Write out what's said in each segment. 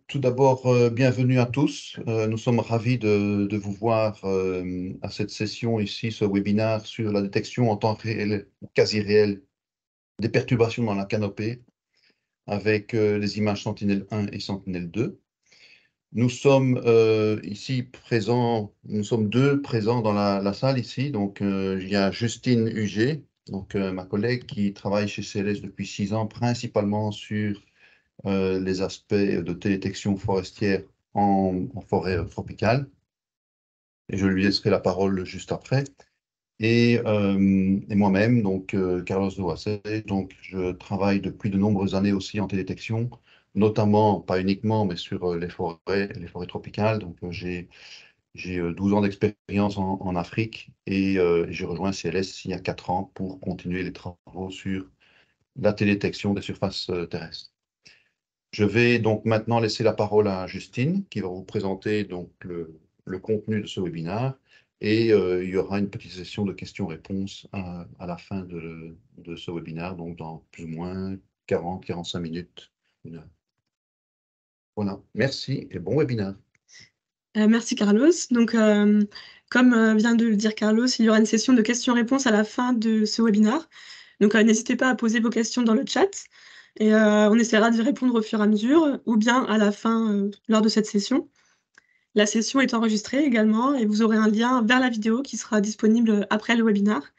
Tout d'abord, bienvenue à tous. Nous sommes ravis de vous voir à cette session ici, ce webinaire sur la détection en temps réel, ou quasi réel, des perturbations dans la canopée avec les images Sentinel-1 et Sentinel-2. Nous sommes ici présents, nous sommes deux présents dans la salle ici. Donc, il y a Justine Huget, donc, ma collègue qui travaille chez CLS depuis 6 ans, principalement sur les aspects de détection forestière en forêt tropicale. Et je lui laisserai la parole juste après. Et moi-même, donc Carlos Douacet, donc je travaille depuis de nombreuses années aussi en télédétection, notamment, pas uniquement, mais sur les forêts tropicales. Donc j'ai 12 ans d'expérience en Afrique et j'ai rejoint CLS il y a 4 ans pour continuer les travaux sur la télédétection des surfaces terrestres. Je vais donc maintenant laisser la parole à Justine qui va vous présenter donc le contenu de ce webinaire et il y aura une petite session de questions-réponses à la fin de ce webinaire, donc dans plus ou moins 40-45 minutes, une heure. Voilà, merci et bon webinaire. Merci Carlos. Donc, comme vient de le dire Carlos, il y aura une session de questions-réponses à la fin de ce webinaire. Donc, n'hésitez pas à poser vos questions dans le chat et on essaiera d'y répondre au fur et à mesure ou bien à la fin lors de cette session. La session est enregistrée également et vous aurez un lien vers la vidéo qui sera disponible après le webinaire.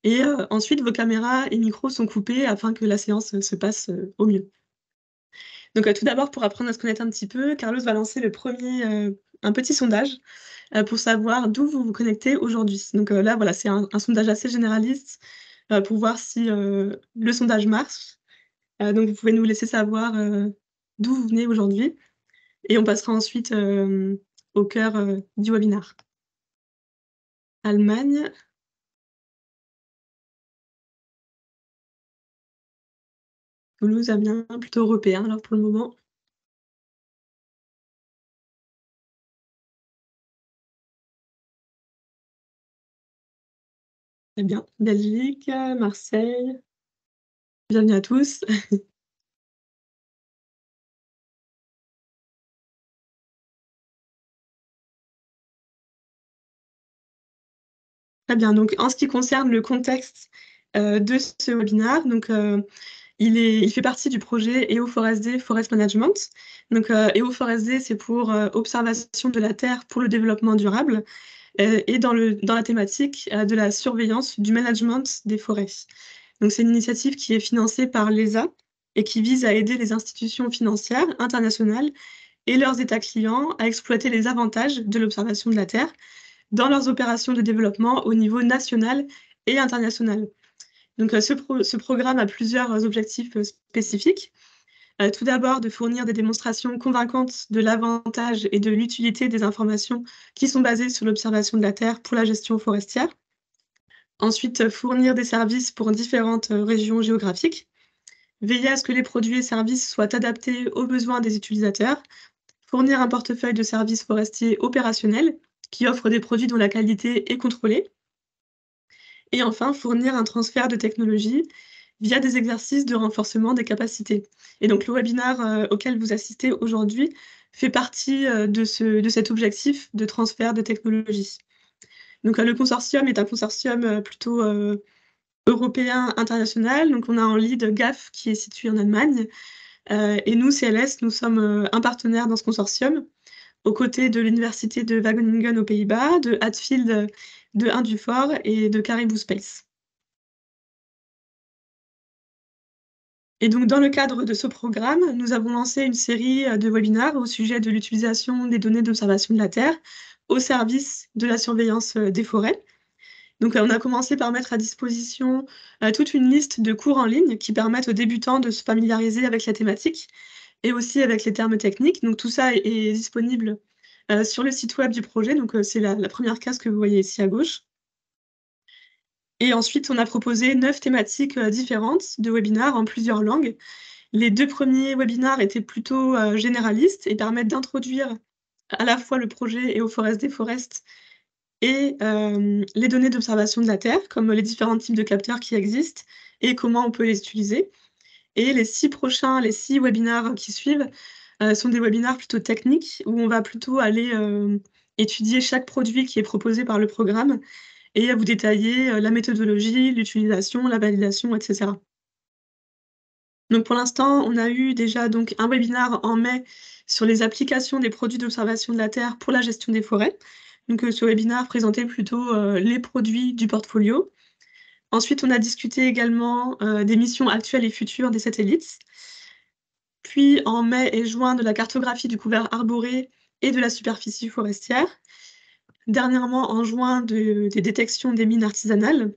Et ensuite, vos caméras et micros sont coupés afin que la séance se passe au mieux. Donc, tout d'abord, pour apprendre à se connaître un petit peu, Carlos va lancer un petit sondage pour savoir d'où vous vous connectez aujourd'hui. Donc là, voilà, c'est un sondage assez généraliste pour voir si le sondage marche. Donc vous pouvez nous laisser savoir d'où vous venez aujourd'hui et on passera ensuite au cœur du webinaire. Allemagne. Toulouse, Amiens, plutôt européen alors pour le moment. Très bien. Belgique, Marseille. Bienvenue à tous. Très bien. Donc en ce qui concerne le contexte de ce webinaire, donc il fait partie du projet EO4SD Forest Management. Donc, EO4SD, c'est pour observation de la Terre pour le développement durable et dans la thématique de la surveillance du management des forêts. Donc, c'est une initiative qui est financée par l'ESA et qui vise à aider les institutions financières internationales et leurs États clients à exploiter les avantages de l'observation de la Terre dans leurs opérations de développement au niveau national et international. Donc, ce programme a plusieurs objectifs spécifiques. Tout d'abord, de fournir des démonstrations convaincantes de l'avantage et de l'utilité des informations qui sont basées sur l'observation de la Terre pour la gestion forestière. Ensuite, fournir des services pour différentes régions géographiques. Veiller à ce que les produits et services soient adaptés aux besoins des utilisateurs. Fournir un portefeuille de services forestiers opérationnels qui offre des produits dont la qualité est contrôlée. Et enfin, fournir un transfert de technologie via des exercices de renforcement des capacités. Et donc le webinaire auquel vous assistez aujourd'hui fait partie de cet objectif de transfert de technologie. Donc le consortium est un consortium plutôt européen international. Donc on a en lead GAF qui est situé en Allemagne. Et nous, CLS, nous sommes un partenaire dans ce consortium, aux côtés de l'université de Wageningen aux Pays-Bas, de Hatfield de Indufort et de Caribou Space. Et donc, dans le cadre de ce programme, nous avons lancé une série de webinaires au sujet de l'utilisation des données d'observation de la Terre au service de la surveillance des forêts. Donc, on a commencé par mettre à disposition toute une liste de cours en ligne qui permettent aux débutants de se familiariser avec la thématique et aussi avec les termes techniques. Donc, tout ça est disponible sur le site web du projet. Donc, c'est la première case que vous voyez ici à gauche. Et ensuite, on a proposé 9 thématiques différentes de webinaires en plusieurs langues. Les 2 premiers webinaires étaient plutôt généralistes et permettent d'introduire à la fois le projet EO4SD Forest et les données d'observation de la Terre, comme les différents types de capteurs qui existent et comment on peut les utiliser. Et les 6 webinaires qui suivent sont des webinaires plutôt techniques où on va plutôt aller étudier chaque produit qui est proposé par le programme et vous détailler la méthodologie, l'utilisation, la validation, etc. Donc pour l'instant, on a eu déjà donc un webinaire en mai sur les applications des produits d'observation de la Terre pour la gestion des forêts. Donc ce webinaire présentait plutôt les produits du portfolio. Ensuite, on a discuté également des missions actuelles et futures des satellites. Puis en mai et juin, de la cartographie du couvert arboré et de la superficie forestière. Dernièrement, en juin, des détections des mines artisanales.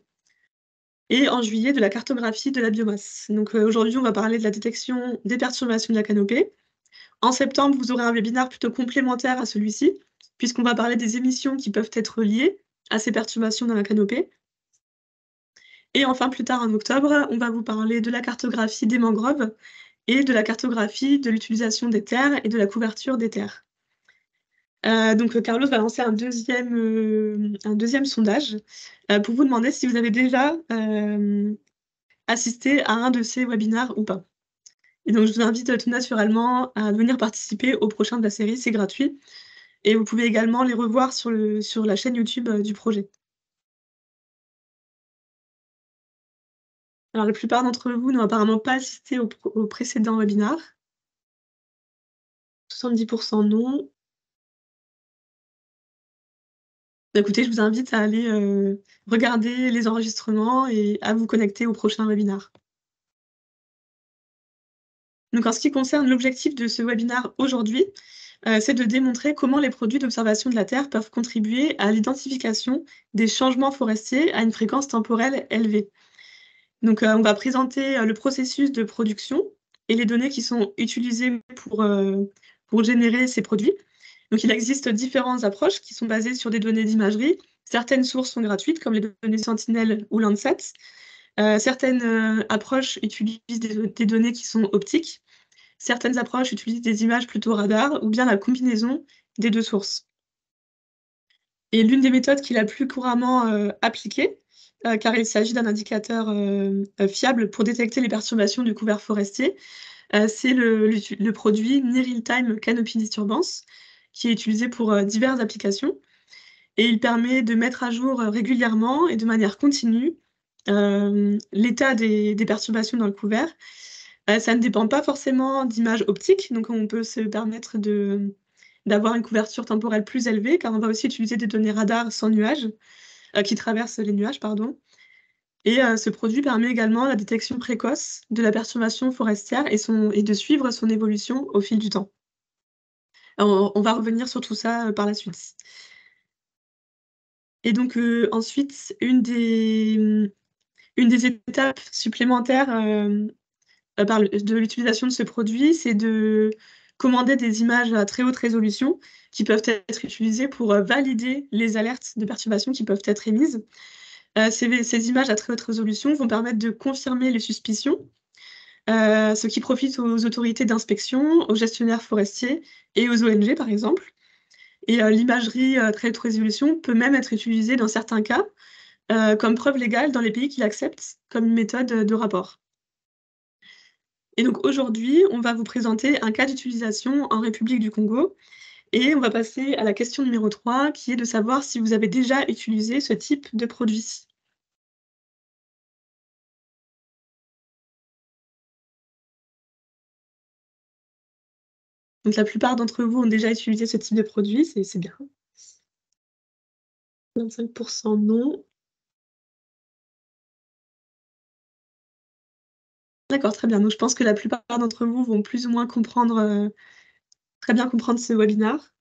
Et en juillet, de la cartographie de la biomasse. Donc aujourd'hui, on va parler de la détection des perturbations de la canopée. En septembre, vous aurez un webinaire plutôt complémentaire à celui-ci, puisqu'on va parler des émissions qui peuvent être liées à ces perturbations dans la canopée. Et enfin, plus tard, en octobre, on va vous parler de la cartographie des mangroves et de la cartographie de l'utilisation des terres et de la couverture des terres. Donc Carlos va lancer un deuxième sondage pour vous demander si vous avez déjà assisté à un de ces webinaires ou pas. Et donc je vous invite tout naturellement à venir participer au prochain de la série, c'est gratuit. Et vous pouvez également les revoir sur la chaîne YouTube du projet. Alors la plupart d'entre vous n'ont apparemment pas assisté au précédent webinaire. 70% non. Écoutez, je vous invite à aller regarder les enregistrements et à vous connecter au prochain webinaire. Donc en ce qui concerne l'objectif de ce webinaire aujourd'hui, c'est de démontrer comment les produits d'observation de la Terre peuvent contribuer à l'identification des changements forestiers à une fréquence temporelle élevée. Donc on va présenter le processus de production et les données qui sont utilisées pour générer ces produits. Donc il existe différentes approches qui sont basées sur des données d'imagerie. Certaines sources sont gratuites, comme les données Sentinel ou Landsat. Certaines approches utilisent des données qui sont optiques. Certaines approches utilisent des images plutôt radar ou bien la combinaison des deux sources. Et l'une des méthodes qui est la plus couramment appliquée, car il s'agit d'un indicateur fiable pour détecter les perturbations du couvert forestier, c'est le produit Near Real-Time Canopy Disturbance, qui est utilisé pour diverses applications. Et il permet de mettre à jour régulièrement et de manière continue l'état des perturbations dans le couvert. Ça ne dépend pas forcément d'images optiques, donc on peut se permettre d'avoir une couverture temporelle plus élevée, car on va aussi utiliser des données radar sans nuages, qui traversent les nuages, pardon. Et ce produit permet également la détection précoce de la perturbation forestière et de suivre son évolution au fil du temps. On va revenir sur tout ça par la suite. Et donc ensuite, une des étapes supplémentaires de l'utilisation de ce produit, c'est de commander des images à très haute résolution qui peuvent être utilisées pour valider les alertes de perturbations qui peuvent être émises. Ces images à très haute résolution vont permettre de confirmer les suspicions, ce qui profite aux autorités d'inspection, aux gestionnaires forestiers et aux ONG, par exemple. Et l'imagerie à très haute résolution peut même être utilisée dans certains cas comme preuve légale dans les pays qui l'acceptent comme une méthode de rapport. Et donc aujourd'hui, on va vous présenter un cas d'utilisation en République du Congo et on va passer à la question numéro 3 qui est de savoir si vous avez déjà utilisé ce type de produit. Donc la plupart d'entre vous ont déjà utilisé ce type de produit, c'est bien. 25% non. D'accord, très bien. Donc je pense que la plupart d'entre vous vont plus ou moins très bien comprendre ce webinaire.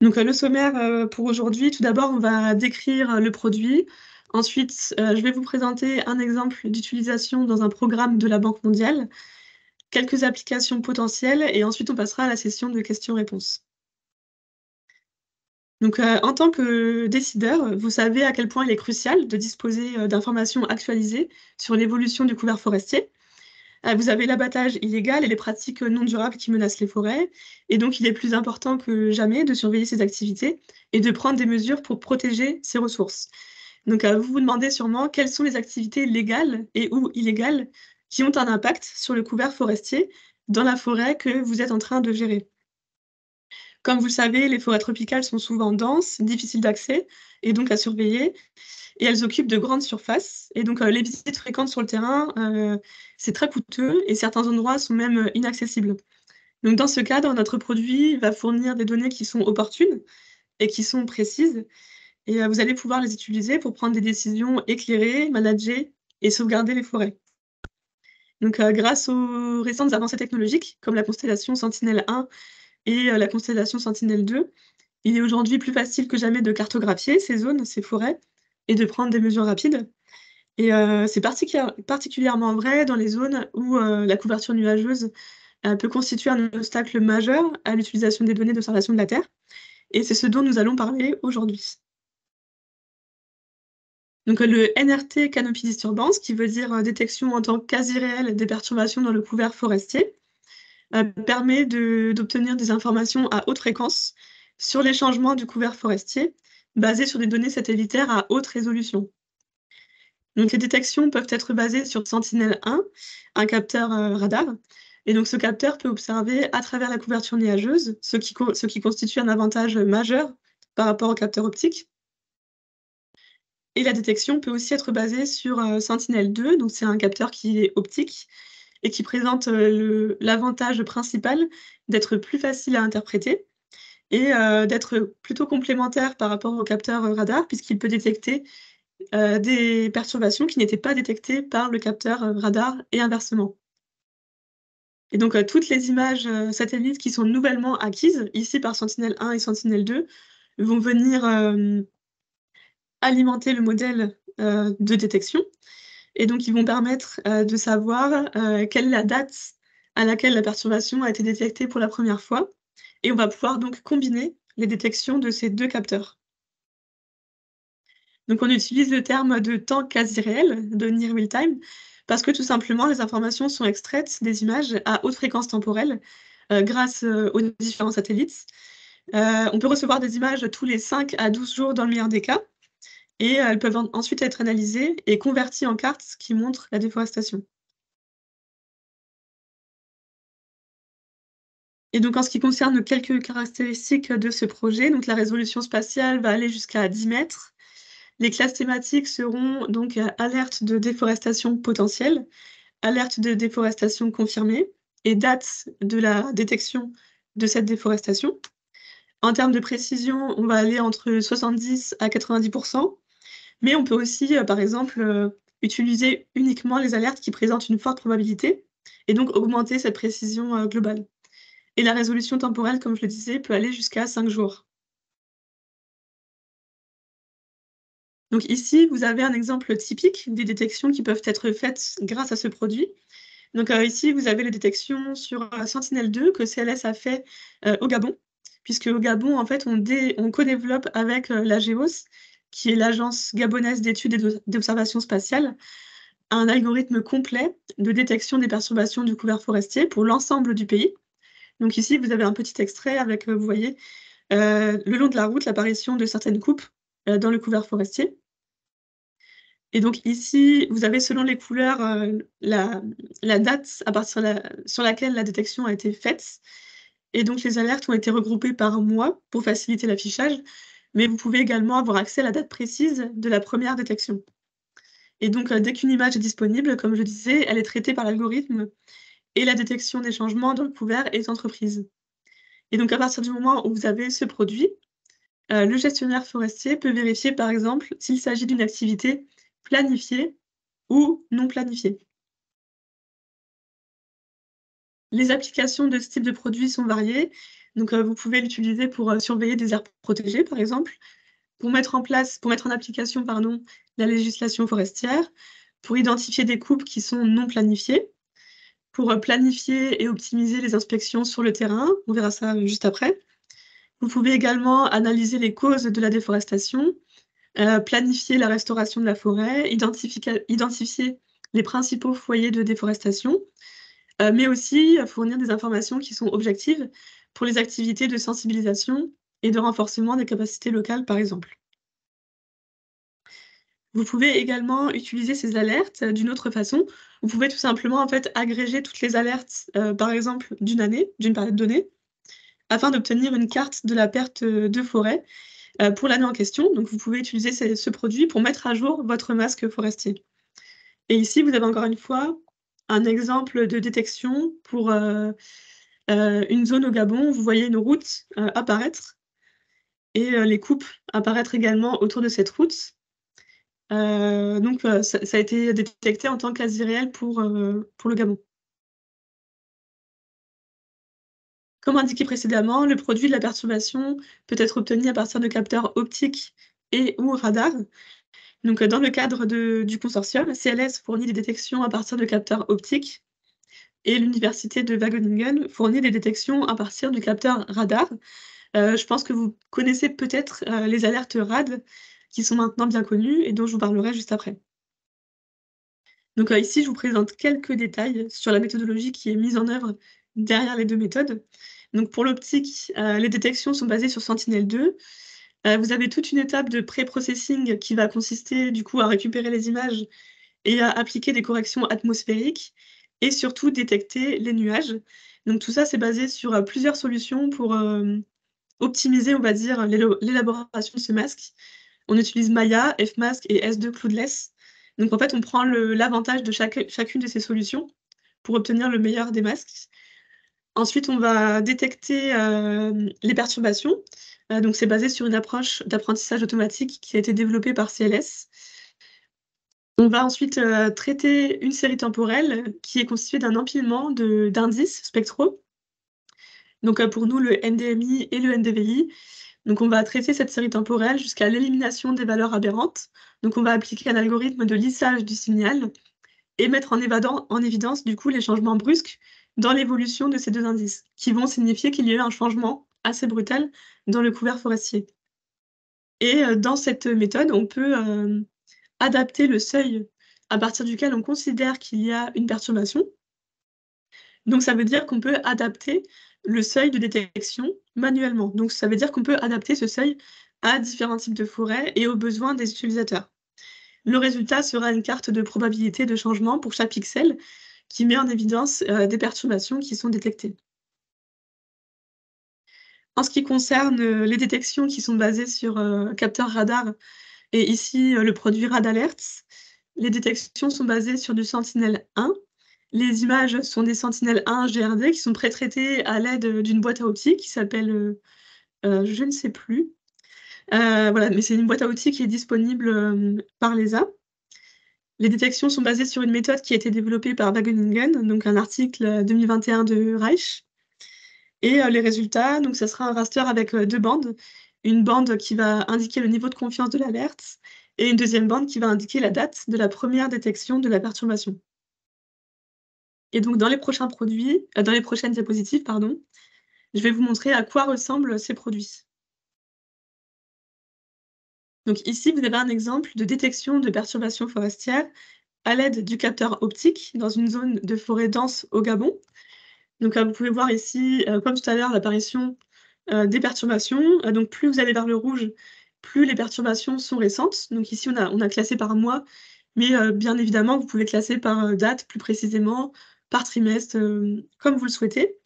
Donc le sommaire pour aujourd'hui, tout d'abord, on va décrire le produit. Ensuite, je vais vous présenter un exemple d'utilisation dans un programme de la Banque mondiale, quelques applications potentielles, et ensuite on passera à la session de questions-réponses. Donc, en tant que décideur, vous savez à quel point il est crucial de disposer d'informations actualisées sur l'évolution du couvert forestier. Vous avez l'abattage illégal et les pratiques non durables qui menacent les forêts, et donc il est plus important que jamais de surveiller ces activités et de prendre des mesures pour protéger ces ressources. Donc, vous vous demandez sûrement quelles sont les activités légales et ou illégales qui ont un impact sur le couvert forestier dans la forêt que vous êtes en train de gérer. Comme vous le savez, les forêts tropicales sont souvent denses, difficiles d'accès et donc à surveiller, et elles occupent de grandes surfaces. Et donc, les visites fréquentes sur le terrain, c'est très coûteux et certains endroits sont même inaccessibles. Donc, dans ce cadre, notre produit va fournir des données qui sont opportunes et qui sont précises, et vous allez pouvoir les utiliser pour prendre des décisions éclairées, manager et sauvegarder les forêts. Donc, grâce aux récentes avancées technologiques, comme la constellation Sentinelle-1 et la constellation Sentinelle-2, il est aujourd'hui plus facile que jamais de cartographier ces zones, ces forêts, et de prendre des mesures rapides. Et c'est particulièrement vrai dans les zones où la couverture nuageuse peut constituer un obstacle majeur à l'utilisation des données d'observation de la Terre. Et c'est ce dont nous allons parler aujourd'hui. Donc le NRT Canopy Disturbance, qui veut dire détection en temps quasi réel des perturbations dans le couvert forestier, permet d'obtenir des informations à haute fréquence sur les changements du couvert forestier, basées sur des données satellitaires à haute résolution. Donc les détections peuvent être basées sur Sentinelle-1, un capteur radar, et donc ce capteur peut observer à travers la couverture nuageuse, ce qui constitue un avantage majeur par rapport au capteur optique. Et la détection peut aussi être basée sur Sentinelle-2, donc c'est un capteur qui est optique et qui présente l'avantage principal d'être plus facile à interpréter et d'être plutôt complémentaire par rapport au capteur radar, puisqu'il peut détecter des perturbations qui n'étaient pas détectées par le capteur radar et inversement. Et donc toutes les images satellites qui sont nouvellement acquises, ici par Sentinelle-1 et Sentinelle-2, vont venir alimenter le modèle de détection. Et donc, ils vont permettre de savoir quelle est la date à laquelle la perturbation a été détectée pour la première fois. Et on va pouvoir donc combiner les détections de ces deux capteurs. Donc, on utilise le terme de temps quasi réel, de near real time, parce que tout simplement, les informations sont extraites des images à haute fréquence temporelle grâce aux différents satellites. On peut recevoir des images tous les 5 à 12 jours dans le meilleur des cas, et elles peuvent ensuite être analysées et converties en cartes qui montrent la déforestation. Et donc en ce qui concerne quelques caractéristiques de ce projet, donc la résolution spatiale va aller jusqu'à 10 mètres. Les classes thématiques seront donc alerte de déforestation potentielle, alerte de déforestation confirmée et date de la détection de cette déforestation. En termes de précision, on va aller entre 70 à 90%, mais on peut aussi, par exemple, utiliser uniquement les alertes qui présentent une forte probabilité et donc augmenter cette précision globale. Et la résolution temporelle, comme je le disais, peut aller jusqu'à 5 jours. Donc ici, vous avez un exemple typique des détections qui peuvent être faites grâce à ce produit. Donc ici, vous avez les détections sur Sentinelle-2 que CLS a fait au Gabon, puisque au Gabon, en fait, on co-développe avec l'AGEOS, qui est l'Agence gabonaise d'études et d'observation spatiale, un algorithme complet de détection des perturbations du couvert forestier pour l'ensemble du pays. Donc ici, vous avez un petit extrait avec, vous voyez, le long de la route, l'apparition de certaines coupes dans le couvert forestier. Et donc ici, vous avez selon les couleurs la date sur laquelle la détection a été faite. Et donc les alertes ont été regroupées par mois pour faciliter l'affichage, mais vous pouvez également avoir accès à la date précise de la première détection. Et donc dès qu'une image est disponible, comme je disais, elle est traitée par l'algorithme et la détection des changements dans le couvert est entreprise. Et donc à partir du moment où vous avez ce produit, le gestionnaire forestier peut vérifier, par exemple, s'il s'agit d'une activité planifiée ou non planifiée. Les applications de ce type de produit sont variées. Donc, vous pouvez l'utiliser pour surveiller des aires protégées, par exemple, pour mettre en application, pardon, la législation forestière, pour identifier des coupes qui sont non planifiées, pour planifier et optimiser les inspections sur le terrain. On verra ça juste après. Vous pouvez également analyser les causes de la déforestation, planifier la restauration de la forêt, identifier les principaux foyers de déforestation, mais aussi fournir des informations qui sont objectives pour les activités de sensibilisation et de renforcement des capacités locales, par exemple. Vous pouvez également utiliser ces alertes d'une autre façon. Vous pouvez tout simplement, en fait, agréger toutes les alertes, par exemple, d'une année, d'une période donnée, afin d'obtenir une carte de la perte, de forêt, pour l'année en question. Donc vous pouvez utiliser ce produit pour mettre à jour votre masque forestier. Et ici, vous avez encore une fois un exemple de détection pour, une zone au Gabon. Vous voyez une route, apparaître et les coupes apparaître également autour de cette route. Donc ça a été détecté en tant quasi réel pour le Gabon. Comme indiqué précédemment, le produit de la perturbation peut être obtenu à partir de capteurs optiques et/ou radars. Donc, dans le cadre du consortium, CLS fournit des détections à partir de capteurs optiques et l'université de Wageningen fournit des détections à partir du capteur radar. Je pense que vous connaissez peut-être, les alertes RAD qui sont maintenant bien connues et dont je vous parlerai juste après. Donc, ici, je vous présente quelques détails sur la méthodologie qui est mise en œuvre derrière les 2 méthodes. Donc pour l'optique, les détections sont basées sur Sentinel-2. Vous avez toute une étape de pré-processing qui va consister du coup à récupérer les images et à appliquer des corrections atmosphériques et surtout détecter les nuages. Donc tout ça, c'est basé sur, plusieurs solutions pour, optimiser, on va dire, l'élaboration de ce masque. On utilise Maya, FMask et S2 Cloudless. Donc en fait, on prend l'avantage de chacune de ces solutions pour obtenir le meilleur des masques. Ensuite, on va détecter, les perturbations. Donc c'est basé sur une approche d'apprentissage automatique qui a été développée par CLS. On va ensuite, traiter une série temporelle qui est constituée d'un empilement d'indices spectraux. Donc, pour nous, le NDMI et le NDVI. Donc on va traiter cette série temporelle jusqu'à l'élimination des valeurs aberrantes. Donc on va appliquer un algorithme de lissage du signal et mettre en évidence, du coup, les changements brusques dans l'évolution de ces 2 indices, qui vont signifier qu'il y a eu un changement assez brutal dans le couvert forestier. Et dans cette méthode, on peut, adapter le seuil à partir duquel on considère qu'il y a une perturbation. Donc ça veut dire qu'on peut adapter le seuil de détection manuellement. Donc ça veut dire qu'on peut adapter ce seuil à différents types de forêts et aux besoins des utilisateurs. Le résultat sera une carte de probabilité de changement pour chaque pixel qui met en évidence, des perturbations qui sont détectées. En ce qui concerne, les détections qui sont basées sur, capteurs radar et ici, le produit RadAlerts, les détections sont basées sur du Sentinel-1. Les images sont des Sentinel-1 GRD qui sont pré-traitées à l'aide, d'une boîte à outils qui s'appelle, je ne sais plus. Voilà, mais c'est une boîte à outils qui est disponible, par l'ESA. Les détections sont basées sur une méthode qui a été développée par Wageningen, donc un article, 2021 de Reich. Et les résultats, donc ça sera un raster avec, 2 bandes. Une bande qui va indiquer le niveau de confiance de l'alerte et une deuxième bande qui va indiquer la date de la première détection de la perturbation. Et donc dans les prochaines diapositives, pardon, je vais vous montrer à quoi ressemblent ces produits. Donc ici, vous avez un exemple de détection de perturbations forestières à l'aide du capteur optique dans une zone de forêt dense au Gabon. Donc, vous pouvez voir ici, comme tout à l'heure, l'apparition, des perturbations. Donc plus vous allez vers le rouge, plus les perturbations sont récentes. Donc ici, on a classé par mois, mais bien évidemment, vous pouvez classer par, date plus précisément, par trimestre, comme vous le souhaitez.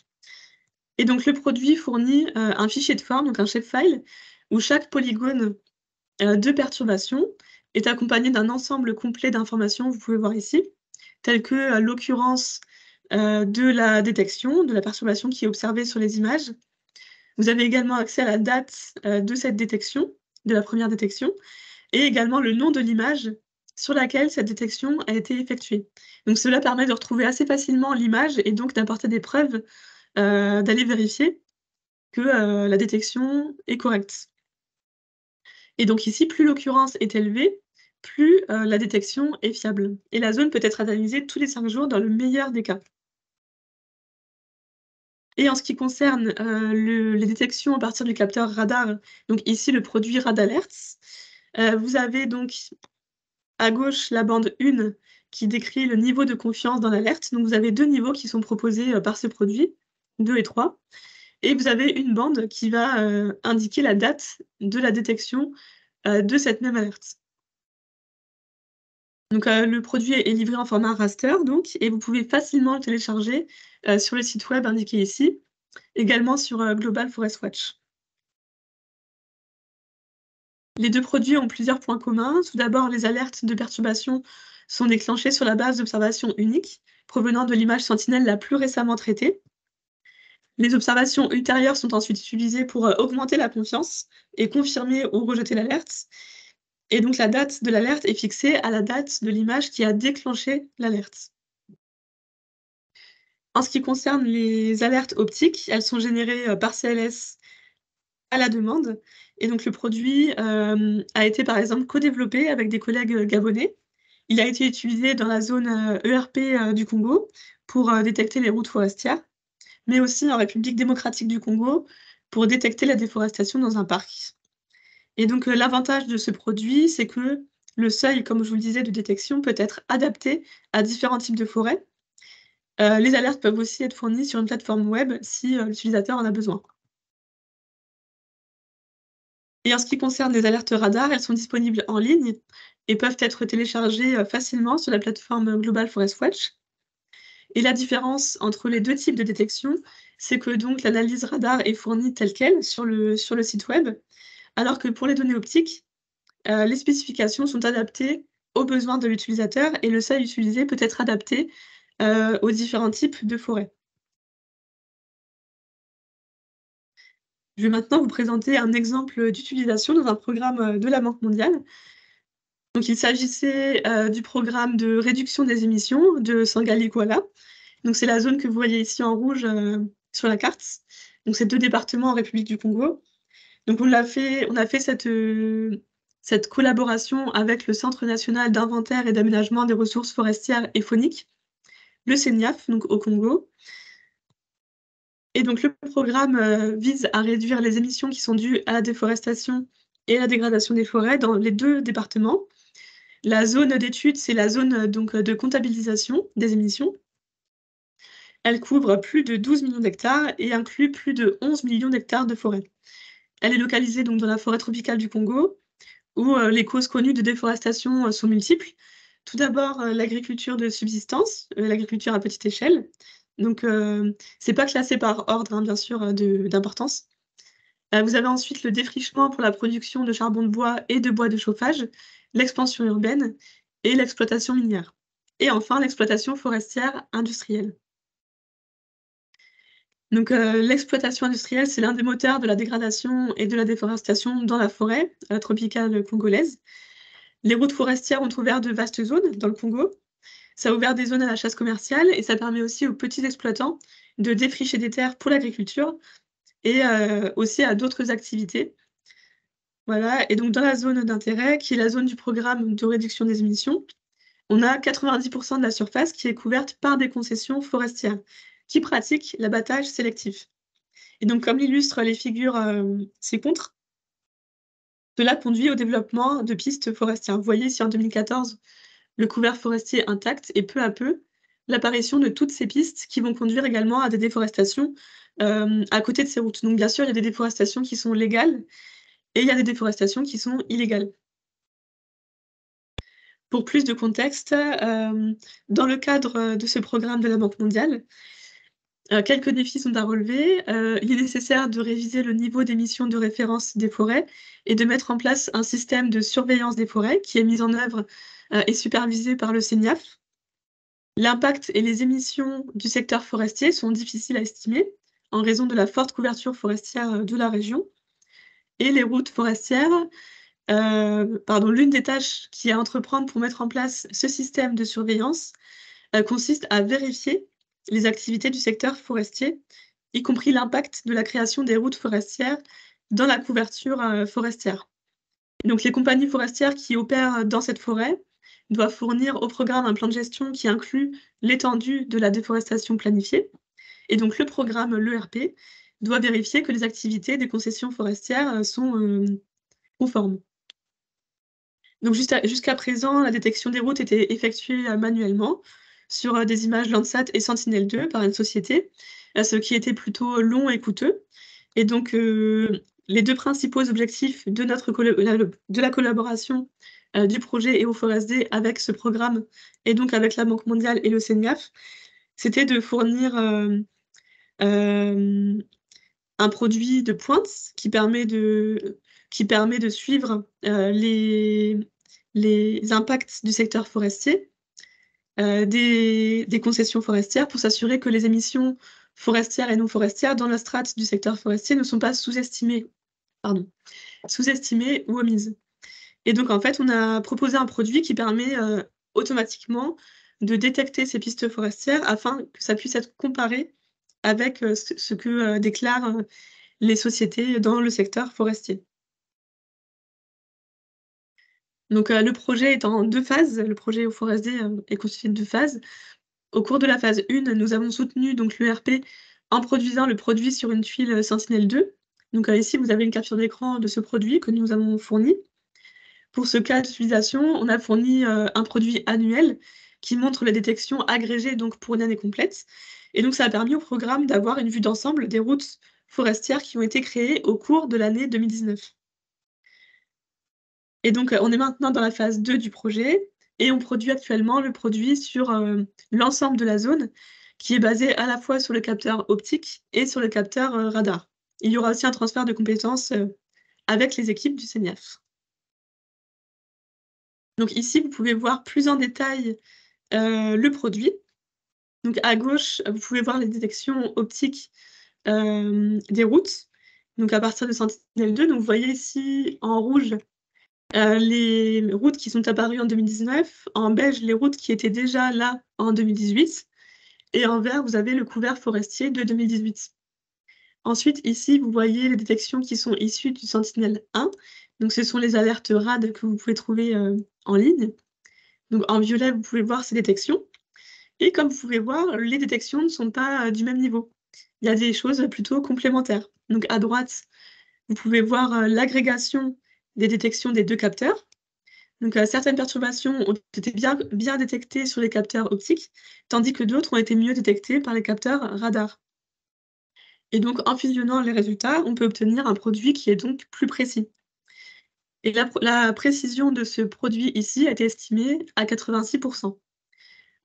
Et donc le produit fournit, un fichier de forme, donc un shapefile, où chaque polygone, de perturbation est accompagné d'un ensemble complet d'informations, vous pouvez voir ici, telles que, l'occurrence, de la détection, de la perturbation qui est observée sur les images. Vous avez également accès à la date, de cette détection, de la première détection et également le nom de l'image sur laquelle cette détection a été effectuée. Donc cela permet de retrouver assez facilement l'image et donc d'apporter des preuves, d'aller vérifier que, la détection est correcte. Et donc ici, plus l'occurrence est élevée, plus, la détection est fiable et la zone peut être analysée tous les 5 jours dans le meilleur des cas. Et en ce qui concerne, les détections à partir du capteur radar, donc ici le produit RadAlerts, vous avez donc à gauche la bande 1 qui décrit le niveau de confiance dans l'alerte. Donc vous avez 2 niveaux qui sont proposés, par ce produit, 2 et 3. Et vous avez une bande qui va, indiquer la date de la détection, de cette même alerte. Donc, le produit est livré en format raster, donc, et vous pouvez facilement le télécharger sur le site web indiqué ici, également sur Global Forest Watch. Les deux produits ont plusieurs points communs. Tout d'abord, les alertes de perturbation sont déclenchées sur la base d'observations uniques provenant de l'image sentinelle la plus récemment traitée. Les observations ultérieures sont ensuite utilisées pour augmenter la confiance et confirmer ou rejeter l'alerte. Et donc la date de l'alerte est fixée à la date de l'image qui a déclenché l'alerte. En ce qui concerne les alertes optiques, elles sont générées par CLS à la demande. Et donc le produit a été par exemple co-développé avec des collègues gabonais. Il a été utilisé dans la zone ERP du Congo pour détecter les routes forestières, mais aussi en République démocratique du Congo pour détecter la déforestation dans un parc. Et donc l'avantage de ce produit, c'est que le seuil, comme je vous le disais, de détection peut être adapté à différents types de forêts. Les alertes peuvent aussi être fournies sur une plateforme web si l'utilisateur en a besoin. Et en ce qui concerne les alertes radars, elles sont disponibles en ligne et peuvent être téléchargées facilement sur la plateforme Global Forest Watch. Et la différence entre les deux types de détection, c'est que donc l'analyse radar est fournie telle quelle sur le site web, alors que pour les données optiques, les spécifications sont adaptées aux besoins de l'utilisateur et le seuil utilisé peut être adapté aux différents types de forêts. Je vais maintenant vous présenter un exemple d'utilisation dans un programme de la Banque mondiale. Donc il s'agissait du programme de réduction des émissions de Sangalé-Kuala. Donc c'est la zone que vous voyez ici en rouge sur la carte. Donc c'est 2 départements en République du Congo. Donc on a fait cette collaboration avec le Centre national d'inventaire et d'aménagement des ressources forestières et fauniques, le CENIAF, donc au Congo. Et donc le programme vise à réduire les émissions qui sont dues à la déforestation et à la dégradation des forêts dans les 2 départements. La zone d'étude, c'est la zone donc de comptabilisation des émissions. Elle couvre plus de 12 millions d'hectares et inclut plus de 11 millions d'hectares de forêt. Elle est localisée donc dans la forêt tropicale du Congo, où les causes connues de déforestation sont multiples. Tout d'abord, l'agriculture de subsistance, l'agriculture à petite échelle. Donc, c'est pas classé par ordre, hein, bien sûr, d'importance. Vous avez ensuite le défrichement pour la production de charbon de bois et de bois de chauffage, l'expansion urbaine et l'exploitation minière. Et enfin, l'exploitation forestière industrielle. Donc, l'exploitation industrielle, c'est l'un des moteurs de la dégradation et de la déforestation dans la forêt tropicale congolaise. Les routes forestières ont ouvert de vastes zones dans le Congo. Ça a ouvert des zones à la chasse commerciale et ça permet aussi aux petits exploitants de défricher des terres pour l'agriculture et aussi à d'autres activités. Voilà, et donc dans la zone d'intérêt, qui est la zone du programme de réduction des émissions, on a 90 de la surface qui est couverte par des concessions forestières qui pratiquent l'abattage sélectif. Et donc comme l'illustrent les figures ci-contre, cela conduit au développement de pistes forestières. Vous voyez ici en 2014, le couvert forestier intact et peu à peu, l'apparition de toutes ces pistes qui vont conduire également à des déforestations à côté de ces routes. Donc bien sûr, il y a des déforestations qui sont légales et il y a des déforestations qui sont illégales. Pour plus de contexte, dans le cadre de ce programme de la Banque mondiale, quelques défis sont à relever. Il est nécessaire de réviser le niveau d'émissions de référence des forêts et de mettre en place un système de surveillance des forêts qui est mis en œuvre et supervisé par le CENIAF. L'impact et les émissions du secteur forestier sont difficiles à estimer en raison de la forte couverture forestière de la région. Et les routes forestières, l'une des tâches qui est à entreprendre pour mettre en place ce système de surveillance consiste à vérifier les activités du secteur forestier, y compris l'impact de la création des routes forestières dans la couverture forestière. Donc les compagnies forestières qui opèrent dans cette forêt doivent fournir au programme un plan de gestion qui inclut l'étendue de la déforestation planifiée. Et donc le programme, l'ERP, doit vérifier que les activités des concessions forestières sont conformes. Donc jusqu'à présent, la détection des routes était effectuée manuellement sur des images Landsat et Sentinel-2 par une société, ce qui était plutôt long et coûteux. Et donc les 2 principaux objectifs de la collaboration du projet EO4SD avec ce programme et donc avec la Banque mondiale et le CNIAF, c'était de fournir un produit de pointe qui permet de suivre les impacts du secteur forestier, des concessions forestières, pour s'assurer que les émissions forestières et non forestières dans la strate du secteur forestier ne sont pas sous-estimées ou omises. Et donc, en fait, on a proposé un produit qui permet automatiquement de détecter ces pistes forestières afin que ça puisse être comparé avec ce que déclarent les sociétés dans le secteur forestier. Donc, le projet est en 2 phases. Le projet EO4SD est constitué de 2 phases. Au cours de la phase 1, nous avons soutenu donc l'ERP en produisant le produit sur une tuile Sentinel-2. Donc, ici, vous avez une capture d'écran de ce produit que nous avons fourni. Pour ce cas d'utilisation, on a fourni un produit annuel qui montre les détections agrégées donc pour une année complète. Et donc, ça a permis au programme d'avoir une vue d'ensemble des routes forestières qui ont été créées au cours de l'année 2019. Et donc, on est maintenant dans la phase 2 du projet et on produit actuellement le produit sur l'ensemble de la zone qui est basé à la fois sur le capteur optique et sur le capteur radar. Il y aura aussi un transfert de compétences avec les équipes du CNIAF. Donc ici, vous pouvez voir plus en détail le produit. Donc à gauche, vous pouvez voir les détections optiques des routes. Donc à partir de Sentinel-2, donc vous voyez ici en rouge les routes qui sont apparues en 2019, en beige les routes qui étaient déjà là en 2018 et en vert vous avez le couvert forestier de 2018. Ensuite ici vous voyez les détections qui sont issues du Sentinel-1, donc ce sont les alertes RAD que vous pouvez trouver en ligne. Donc en violet vous pouvez voir ces détections et comme vous pouvez voir les détections ne sont pas du même niveau. Il y a des choses plutôt complémentaires. Donc à droite vous pouvez voir l'agrégation des détections des 2 capteurs. Donc, certaines perturbations ont été bien détectées sur les capteurs optiques, tandis que d'autres ont été mieux détectées par les capteurs radar. Et donc, en fusionnant les résultats, on peut obtenir un produit qui est donc plus précis. Et la précision de ce produit ici a été estimée à 86%.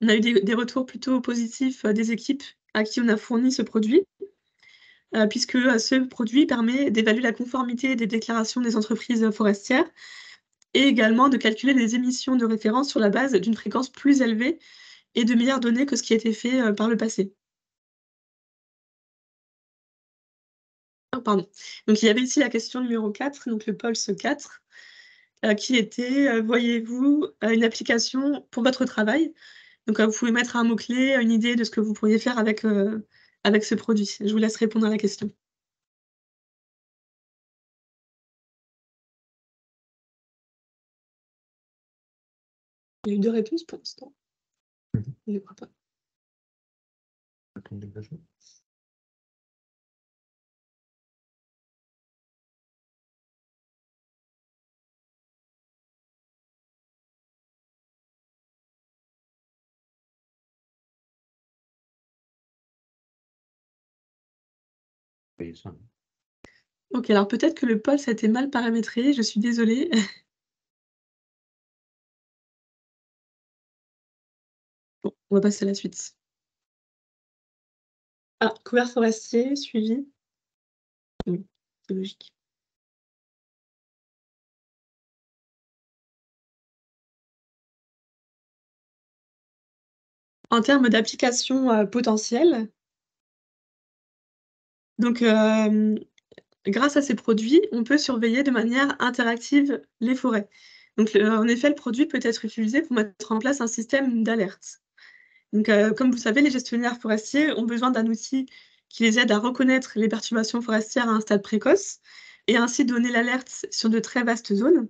On a eu des retours plutôt positifs des équipes à qui on a fourni ce produit, puisque ce produit permet d'évaluer la conformité des déclarations des entreprises forestières et également de calculer les émissions de référence sur la base d'une fréquence plus élevée et de meilleures données que ce qui a été fait par le passé. Oh, pardon. Donc il y avait ici la question numéro 4, donc le Pulse 4, qui était voyez-vous une application pour votre travail? Donc vous pouvez mettre un mot-clé, une idée de ce que vous pourriez faire avec ce produit. Je vous laisse répondre à la question. Il y a eu 2 réponses pour l'instant. Je crois pas. Oui, ça. OK, alors peut-être que le Pulse a été mal paramétré, je suis désolée. Bon, on va passer à la suite. Ah, couvert forestier, suivi. Oui, c'est logique. En termes d'applications potentielles, donc grâce à ces produits, on peut surveiller de manière interactive les forêts. Donc en effet, le produit peut être utilisé pour mettre en place un système d'alerte. Donc comme vous le savez, les gestionnaires forestiers ont besoin d'un outil qui les aide à reconnaître les perturbations forestières à un stade précoce et ainsi donner l'alerte sur de très vastes zones.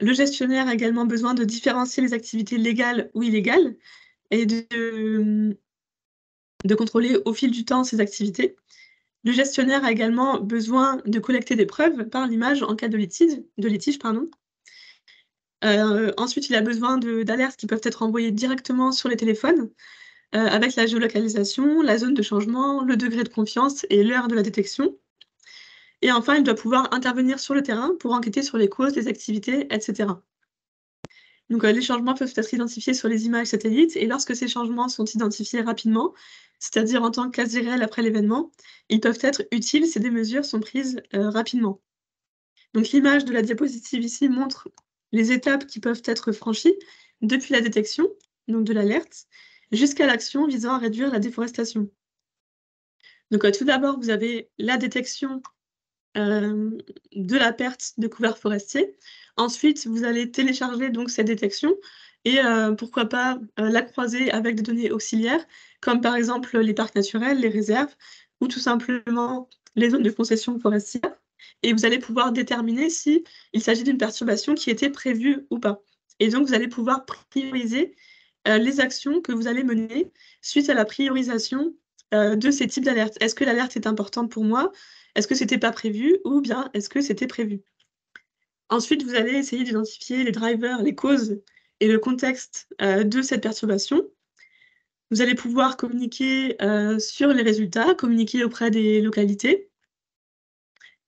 Le gestionnaire a également besoin de différencier les activités légales ou illégales et de contrôler au fil du temps ces activités. Le gestionnaire a également besoin de collecter des preuves par l'image en cas de litige, pardon. Ensuite, il a besoin d'alertes qui peuvent être envoyées directement sur les téléphones, avec la géolocalisation, la zone de changement, le degré de confiance et l'heure de la détection. Et enfin, il doit pouvoir intervenir sur le terrain pour enquêter sur les causes des activités, etc. Donc, les changements peuvent être identifiés sur les images satellites et lorsque ces changements sont identifiés rapidement, c'est-à-dire en temps quasi réel après l'événement, ils peuvent être utiles si des mesures sont prises rapidement. Donc, l'image de la diapositive ici montre les étapes qui peuvent être franchies depuis la détection, donc de l'alerte, jusqu'à l'action visant à réduire la déforestation. Donc, tout d'abord, vous avez la détection de la perte de couverts forestiers. Ensuite, vous allez télécharger donc cette détection et pourquoi pas la croiser avec des données auxiliaires, comme par exemple les parcs naturels, les réserves, ou tout simplement les zones de concession forestière. Et vous allez pouvoir déterminer si il s'agit d'une perturbation qui était prévue ou pas. Et donc, vous allez pouvoir prioriser les actions que vous allez mener suite à la priorisation de ces types d'alertes. Est-ce que l'alerte est importante pour moi? Est-ce que c'était pas prévu ou bien est-ce que c'était prévu? Ensuite, vous allez essayer d'identifier les drivers, les causes et le contexte de cette perturbation. Vous allez pouvoir communiquer sur les résultats, communiquer auprès des localités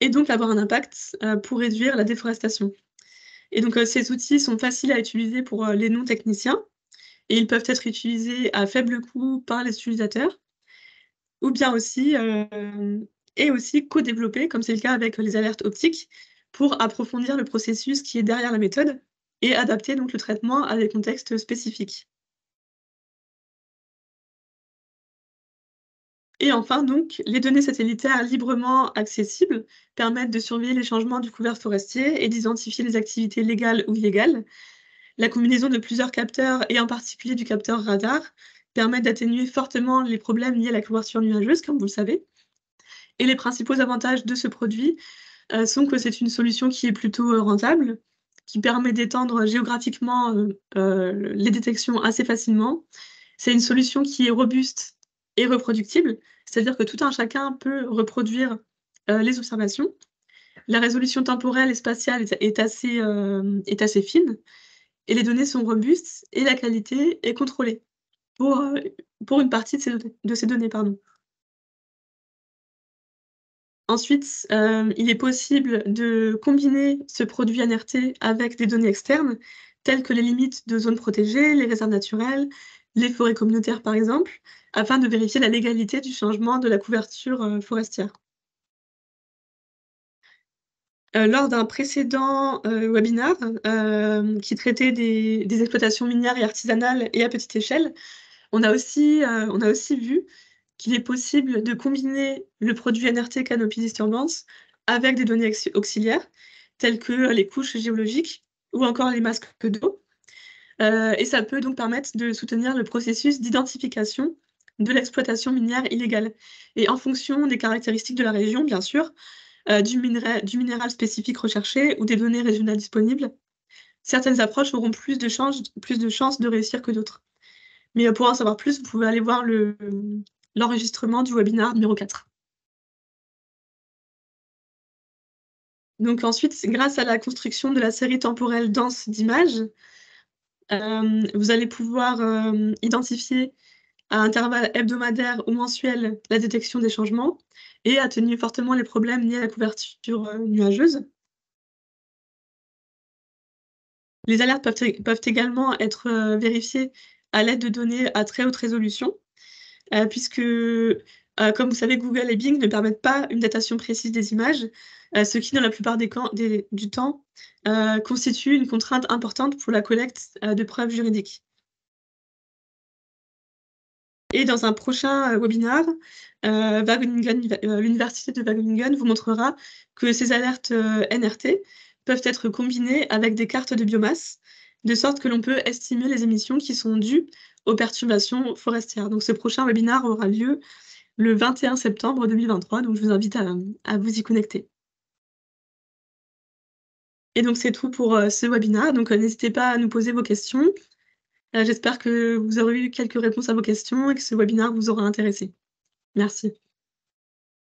et donc avoir un impact pour réduire la déforestation. Et donc ces outils sont faciles à utiliser pour les non-techniciens et ils peuvent être utilisés à faible coût par les utilisateurs ou bien aussi et aussi co-développés, comme c'est le cas avec les alertes optiques, pour approfondir le processus qui est derrière la méthode et adapter donc le traitement à des contextes spécifiques. Et enfin donc, les données satellitaires librement accessibles permettent de surveiller les changements du couvert forestier et d'identifier les activités légales ou illégales. La combinaison de plusieurs capteurs et en particulier du capteur radar permet d'atténuer fortement les problèmes liés à la couverture nuageuse, comme vous le savez. Et les principaux avantages de ce produit sont que c'est une solution qui est plutôt rentable, qui permet d'étendre géographiquement les détections assez facilement. C'est une solution qui est robuste et reproductible, c'est-à-dire que tout un chacun peut reproduire les observations. La résolution temporelle et spatiale est assez fine, et les données sont robustes et la qualité est contrôlée pour, heu, pour une partie de ces données, pardon. Ensuite, il est possible de combiner ce produit NRT avec des données externes, telles que les limites de zones protégées, les réserves naturelles, les forêts communautaires par exemple, afin de vérifier la légalité du changement de la couverture, forestière. Lors d'un précédent, webinaire, qui traitait des exploitations minières et artisanales et à petite échelle, on a aussi vu qu'il est possible de combiner le produit NRT Canopy Disturbance avec des données auxiliaires, telles que les couches géologiques ou encore les masques d'eau. Et ça peut donc permettre de soutenir le processus d'identification de l'exploitation minière illégale. Et en fonction des caractéristiques de la région, bien sûr, du minéral spécifique recherché ou des données régionales disponibles, certaines approches auront plus de chances de réussir que d'autres. Mais pour en savoir plus, vous pouvez aller voir l'enregistrement du webinaire numéro 4. Donc ensuite, grâce à la construction de la série temporelle dense d'images, vous allez pouvoir, identifier à intervalles hebdomadaires ou mensuels la détection des changements et atténuer fortement les problèmes liés à la couverture, nuageuse. Les alertes peuvent également être, vérifiées à l'aide de données à très haute résolution. Puisque, comme vous savez, Google et Bing ne permettent pas une datation précise des images, ce qui, dans la plupart du temps, constitue une contrainte importante pour la collecte, de preuves juridiques. Et dans un prochain, webinaire, l'université de Wageningen vous montrera que ces alertes, NRT peuvent être combinées avec des cartes de biomasse, de sorte que l'on peut estimer les émissions qui sont dues aux perturbations forestières. Donc ce prochain webinaire aura lieu le 21 septembre 2023, donc je vous invite à vous y connecter. Et donc c'est tout pour, ce webinaire, donc n'hésitez pas à nous poser vos questions. J'espère que vous aurez eu quelques réponses à vos questions et que ce webinaire vous aura intéressé. Merci.